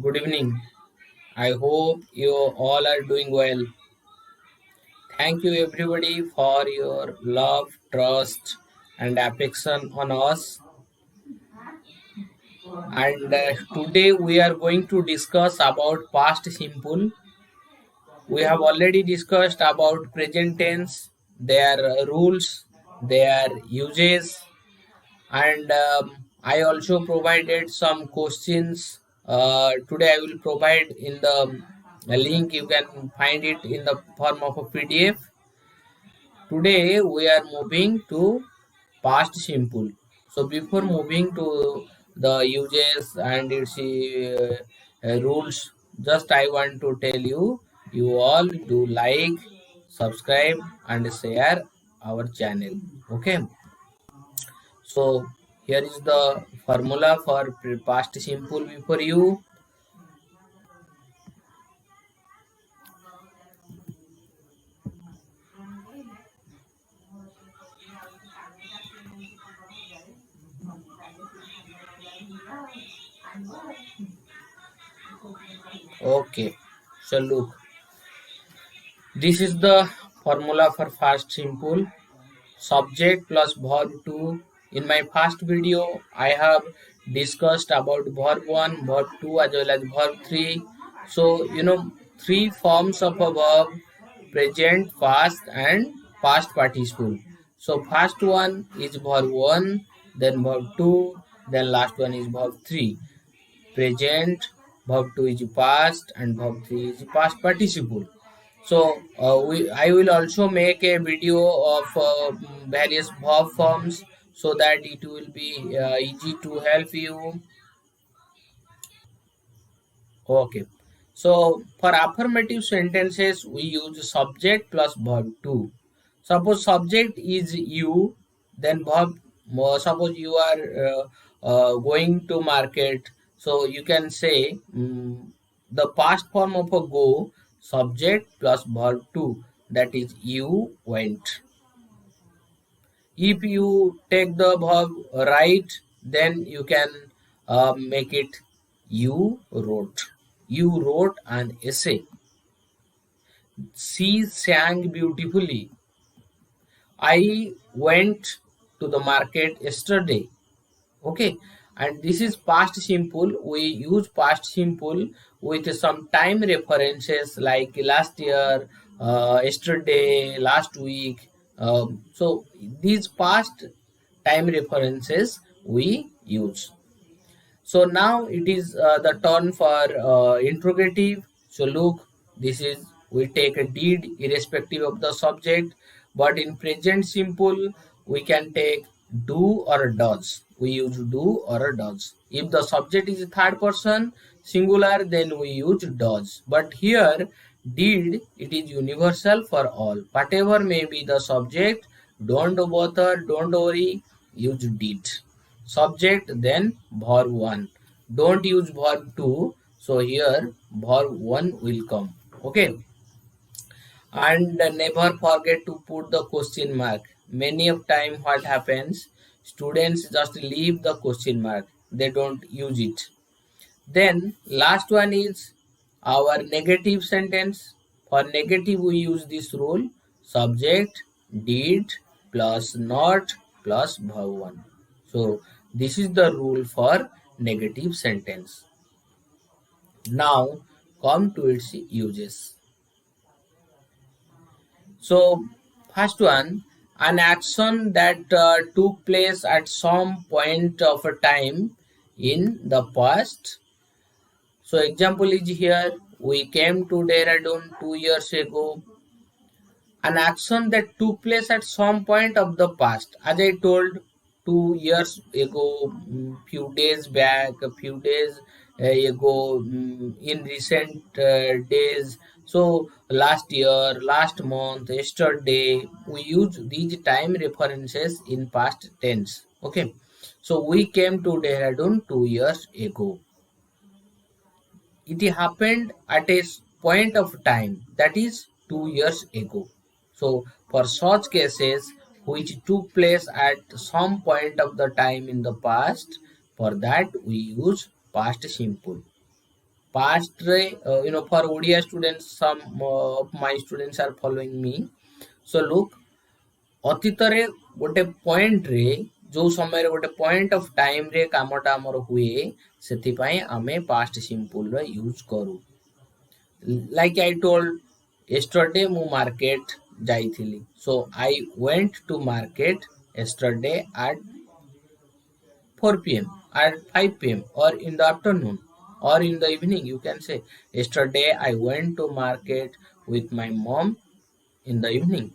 Good evening. I hope you all are doing well. Thank you, everybody, for your love, trust, and affection on us. And today we are going to discuss about past simple. We have already discussed about present tense, their rules, their uses, and I also provided some questions. Today I will provide in the link. You can find it in the form of a PDF. Today we are moving to past simple. So before moving to the uses and its rules, just I want to tell you, you all do like, subscribe, and share our channel. Okay. So here is the formula for past simple before you. Okay. So look, this is the formula for past simple. Subject plus verb 2. In my past video, I have discussed about verb 1, verb 2 as well as verb 3. So, three forms of a verb: present, past, and past participle. So, first one is verb 1, then verb 2, then last one is verb 3. Present, verb 2 is past, and verb 3 is past participle. So I will also make a video of various verb forms so that it will be easy to help you. Okay. So for affirmative sentences, we use subject plus verb 2. Suppose subject is you, then verb. Suppose you are going to market, so you can say the past form of a go, subject plus verb 2, that is you went. If you take the verb write, then you can make it you wrote. You wrote an essay. She sang beautifully. I went to the market yesterday. Okay, and this is past simple. We use past simple with some time references like last year, yesterday, last week. So these past time references we use. So now it is the turn for interrogative. So look, this is, we take a did irrespective of the subject, but in present simple we can take do or does. We use do or does. If the subject is third person singular, then we use does. But here did, it is universal for all. Whatever may be the subject, don't bother, don't worry, use did. Subject, then verb 1. Don't use verb 2. So here verb 1 will come. Okay. And never forget to put the question mark. Many of time what happens, students just leave the question mark. They don't use it. Then last one is our negative sentence. For negative we use this rule: subject, did, plus not, plus verb 1. So this is the rule for negative sentence. Now come to its uses. So first one, an action that took place at some point of a time in the past. So example is here, we came to Dehradun 2 years ago. An action that took place at some point of the past. As I told, 2 years ago, few days back, a few days ago, in recent days. So last year, last month, yesterday, we use these time references in past tense. Okay. So we came to Dehradun 2 years ago. It happened at a point of time, that is 2 years ago. So for such cases which took place at some point of the time in the past, for that we use past simple. past re for odia students, some of my students are following me. So look, ଅତୀତରେ ଗୋଟେ ପଏଣ୍ଟରେ, ଯୋଉ ସମୟରେ ଗୋଟେ point of ଟାଇମରେ କାମଟା ଆମର ହୁଏ, ସେଥିପାଇଁ ଆମେ ପାଷ୍ଟ ସିମ୍ପଲର ୟୁଜ କରୁ। ଲାଇକ୍ ଆଇ ଟୋଲ୍ଡ, yesterday ମୁଁ ମାର୍କେଟ ଯାଇଥିଲି। So I went to market yesterday at 4 p.m., at 5 p.m., or in the afternoon, or in the evening. You can say, yesterday I went to market with my mom in the evening.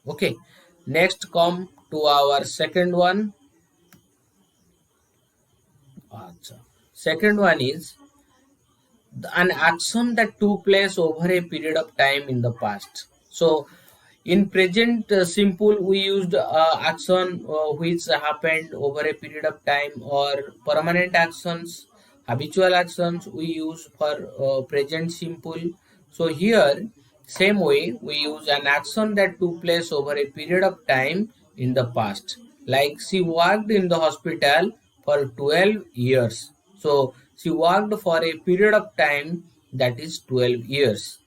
Okay, next come to our second one. Second one is an action that took place over a period of time in the past. So in present simple, we used action which happened over a period of time, or permanent actions, habitual actions we use for present simple. So here, same way, we use an action that took place over a period of time in the past. Like she worked in the hospital for 12 years. So she worked for a period of time that is 12 years.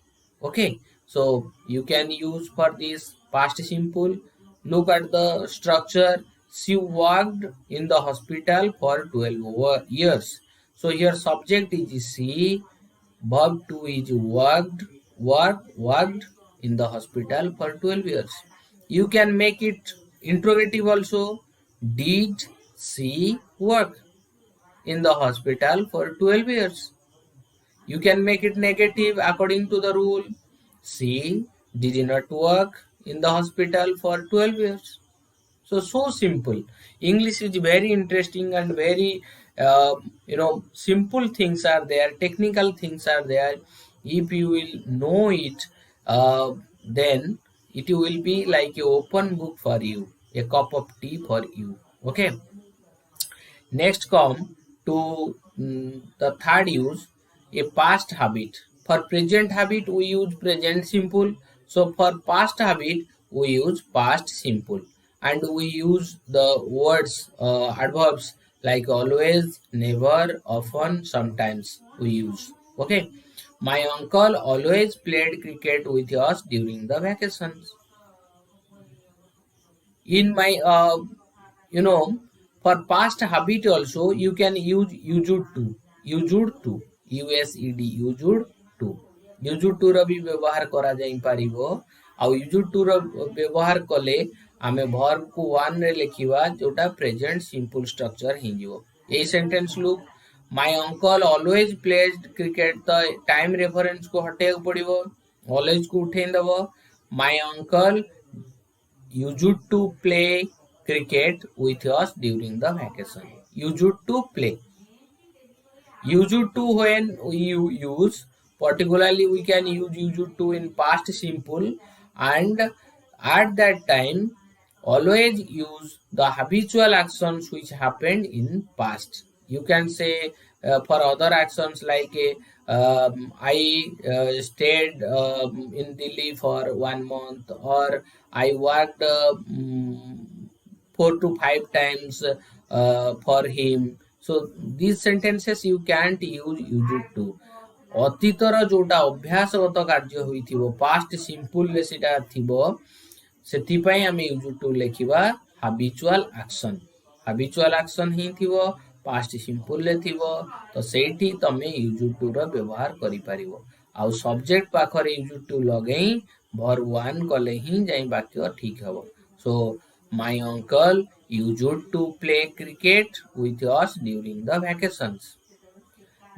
Okay, so you can use for this past simple. Look at the structure. She worked in the hospital for 12 years. So here subject is she, verb 2 is worked in the hospital for 12 years. You can make it interrogative also. Did she work in the hospital for 12 years? You can make it negative according to the rule. She did not work in the hospital for 12 years. So simple. English is very interesting and very, simple things are there, technical things are there. If you will know it, then it will be like an open book for you, a cup of tea for you. Okay. Next come to the third use, a past habit. For present habit we use present simple. So for past habit we use past simple, and we use the words adverbs like always, never, often, sometimes we use. Okay. My uncle always played cricket with us during the vacations. In my you know for past habit also you can use used to ର ବି ବ୍ୟବହାର କରାଯାଇ ପାରିବ। ଆଉ used to ର ବ୍ୟବହାର କଲେ ଆମେ verb କୁ one ରେ ଲେଖିବା, ଯୋଉଟା present simple structure ହେଇଯିବ। ଏଇ sentence look, my uncle always played cricket, ତ time reference କୁ ହଟେଇବାକୁ ପଡିବ, always କୁ ଉଠେଇ ଦବ। my uncle used to play cricket with us during the vacation. Used to play. Used to, when you use, particularly we can use used to in past simple, and at that time always use the habitual actions which happened in past. You can say for other actions like I stayed in Delhi for 1 month, or I worked 4 to 5 times for him. So these sentences you can't use used to. ଅତୀତର ଯୋଉଟା ଅଭ୍ୟାସଗତ କାର୍ଯ୍ୟ ହୋଇଥିବ, past ସିମ୍ପଲରେ ସେଟା ଥିବ, ସେଥିପାଇଁ ଆମେ use two ଲେଖିବା ହାବିଚୁଆଲ ଆକ୍ସନ। ହାବିଚୁଆଲ ଆକ୍ସନ ହିଁ ଥିବ, ପାଷ୍ଟ ସିମ୍ପଲରେ ଥିବ, ତ ସେଇଠି ତମେ ୟୁଜ୍ ଟୁ ର ବ୍ୟବହାର କରିପାରିବ। ଆଉ ସବଜେକ୍ଟ ପାଖରେ ୟୁଜ୍ ଟୁ ଲଗେଇ ଭର୍ବ ୱାନ୍ କଲେ ହିଁ ଯାଇ ବାକ୍ୟ ଠିକ ହବ। So my uncle used to play cricket with us during the vacations.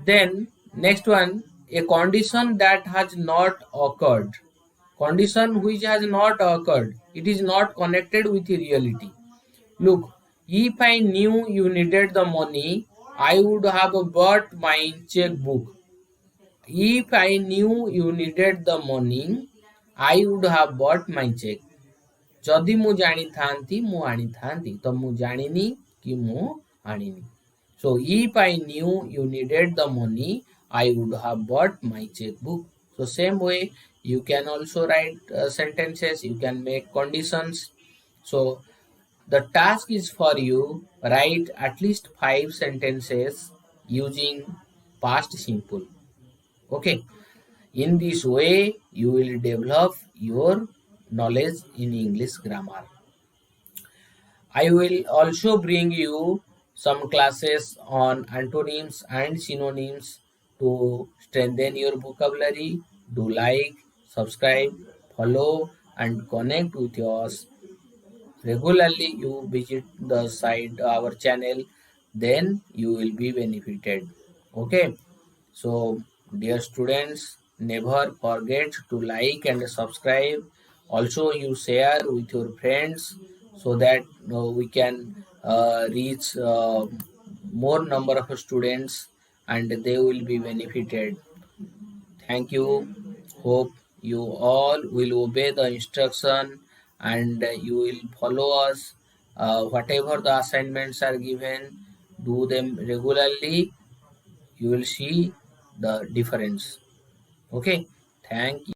Then next one, a condition that has not occurred. Condition which has not occurred, it is not connected with reality. Look, if I knew you needed the money, I would have bought my checkbook. If I knew you needed the money, I would have bought my check. ଯଦି ମୁଁ ଜାଣିଥାନ୍ତି ମୁଁ ଆଣିଥାନ୍ତି, ତ ମୁଁ ଜାଣିନି କି ମୁଁ ଆଣିନି। So if I knew you needed the money, I would have bought my checkbook. So same way you can also write sentences, you can make conditions. So the task is for you, write at least 5 sentences using past simple. Okay, in this way you will develop your knowledge in English grammar. I will also bring you some classes on antonyms and synonyms to strengthen your vocabulary. Do like, subscribe, follow, and connect with us regularly. You visit the site, our channel, then you will be benefited. Okay, so dear students, never forget to like and subscribe. Also, you share with your friends so that we can reach more number of students and they will be benefited. Thank you. Hope you all will obey the instruction and you will follow us. Whatever the assignments are given, do them regularly. You will see the difference. Okay. Thank you.